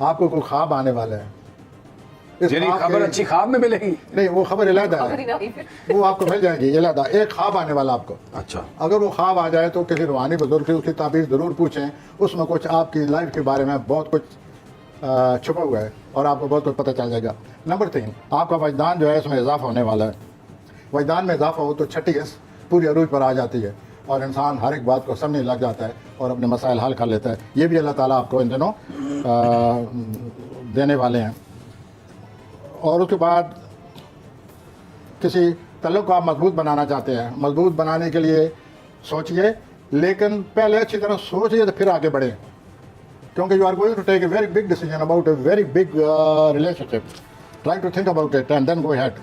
آپ کو کوئی خواب آنے والا ہے. یعنی خبر اچھی خواب میں ملے گی؟ نہیں، وہ خبر علیحدہ ہے، وہ آپ کو مل جائے گی علیحدہ. ایک خواب آنے والا آپ کو. اچھا. اگر وہ خواب آ جائے تو کسی روحانی بزرگ سے اس کی تعبیر ضرور پوچھیں. اس میں کچھ آپ کی لائف کے بارے میں بہت کچھ چھپا ہوا ہے اور آپ کو بہت کچھ پتہ چل جائے گا. نمبر 3، آپ کا وجدان جو ہے اس میں اضافہ ہونے والا ہے. وجدان میں اضافہ ہو تو چھٹی حص پوری عروج پر آ جاتی ہے اور انسان ہر ایک بات کو سمجھنے لگ جاتا ہے اور اپنے مسائل حل کر لیتا ہے. یہ بھی اللہ تعالیٰ آپ کو ان دنوں دینے والے ہیں. اور اس کے بعد کسی تعلق کو آپ مضبوط بنانا چاہتے ہیں. مضبوط بنانے کے لیے سوچئے، لیکن پہلے اچھی طرح سوچئے تو پھر آگے بڑھیں، کیونکہ you are going to take a very big decision about a very big relationship. Try to think about it and then go ahead.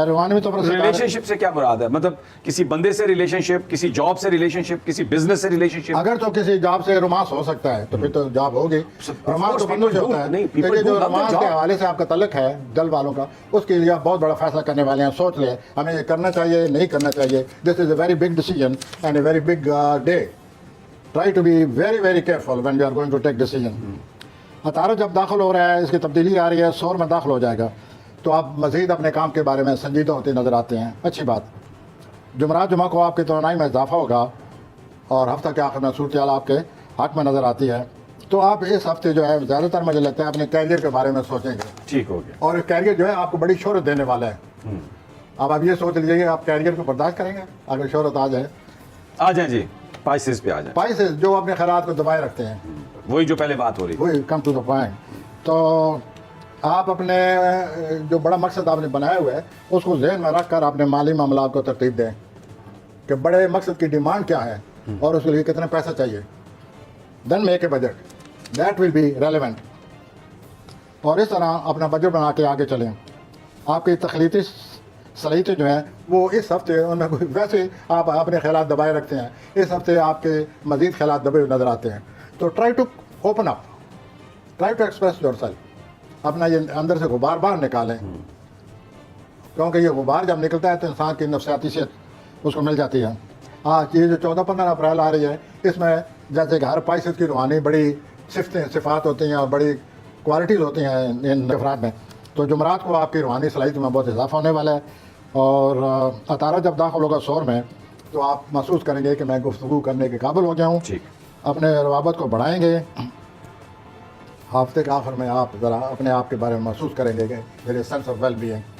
روحانی میں تو ریلیشن شپ سے کیا مراد ہے؟ مطلب کسی بندے سے ریلیشن شپ، کسی جاب سے ریلیشن شپ، کسی بزنس سے ریلیشن شپ؟ اگر تو کسی جاب سے رومانس ہو سکتا ہے تو پھر تو جاب ہوگی. رومانس تو بندوں سے ہوتا ہے. لیکن جو رومانس کے حوالے سے آپ کا تعلق ہے دل والوں کا، اس کے لیے آپ بہت بڑا فیصلہ کرنے والے ہیں. سوچ لیں ہمیں یہ کرنا چاہیے نہیں کرنا چاہیے. This is a very big decision and a very big day. Try to be very very careful when you are going to take decision. عطارد جب داخل ہو رہا ہے، اس کی تبدیلی آ رہی ہے، سور میں داخل ہو جائے گا تو آپ مزید اپنے کام کے بارے میں سنجیدہ ہوتے نظر آتے ہیں. اچھی بات. جمعرات جمعہ کو آپ کی توانائی میں اضافہ ہوگا اور ہفتہ کے آخر میں صورتحال آپ کے حق میں نظر آتی ہے. تو آپ اس ہفتے جو ہے زیادہ تر مجھے لگتا ہے اپنے کیریئر کے بارے میں سوچیں گے. ٹھیک ہو گیا. اور کیریئر جو ہے آپ کو بڑی شہرت دینے والا ہے. اب آپ یہ سوچ لیجیے کہ آپ کیریئر کو برداشت کریں گے اگر شہرت آ جائے. آ جائیں جی، پائسز پہ آ جائیں. پائسز جو اپنے خیالات کو دبائے رکھتے ہیں، وہی جو پہلے بات ہو رہی. وہی کم ٹو دا پوائنٹ. تو آپ اپنے جو بڑا مقصد آپ نے بنایا ہوا ہے اس کو ذہن میں رکھ کر اپنے مالی معاملات کو ترتیب دیں کہ بڑے مقصد کی ڈیمانڈ کیا ہے اور اس کے لیے کتنا پیسہ چاہیے. Then make a budget that will be relevant. اور اس طرح اپنا بجٹ بنا کے آگے چلیں. آپ کی تخلیقی صلاحیتیں جو ہیں وہ اس ہفتے ان میں ویسے آپ اپنے خیالات دبائے رکھتے ہیں، اس ہفتے آپ کے مزید خیالات دبے ہوئے نظر آتے ہیں. تو try to open up, try to express yourself. اپنا یہ اندر سے غبار باہر نکالیں، کیونکہ یہ غبار جب نکلتا ہے تو انسان کی نفسیاتی صحت اس کو مل جاتی ہے. یہ جو 14-15 اپریل آ رہی ہے، اس میں جیسے کہ ہر پائسز کی روحانی بڑی صفات ہوتی ہیں اور بڑی کوالٹیز ہوتی ہیں ان افراد میں. تو جمعرات کو آپ کی روحانی صلاحیت میں بہت اضافہ ہونے والا ہے. اور عطارد جب داخل ہوگا سور میں تو آپ محسوس کریں گے کہ میں گفتگو کرنے کے قابل ہو گیا ہوں. اپنے روابط کو بڑھائیں گے. ہفتے کے آخر میں آپ ذرا اپنے آپ کے بارے میں محسوس کریں گے کہ میرے سینس آف ویل بینگ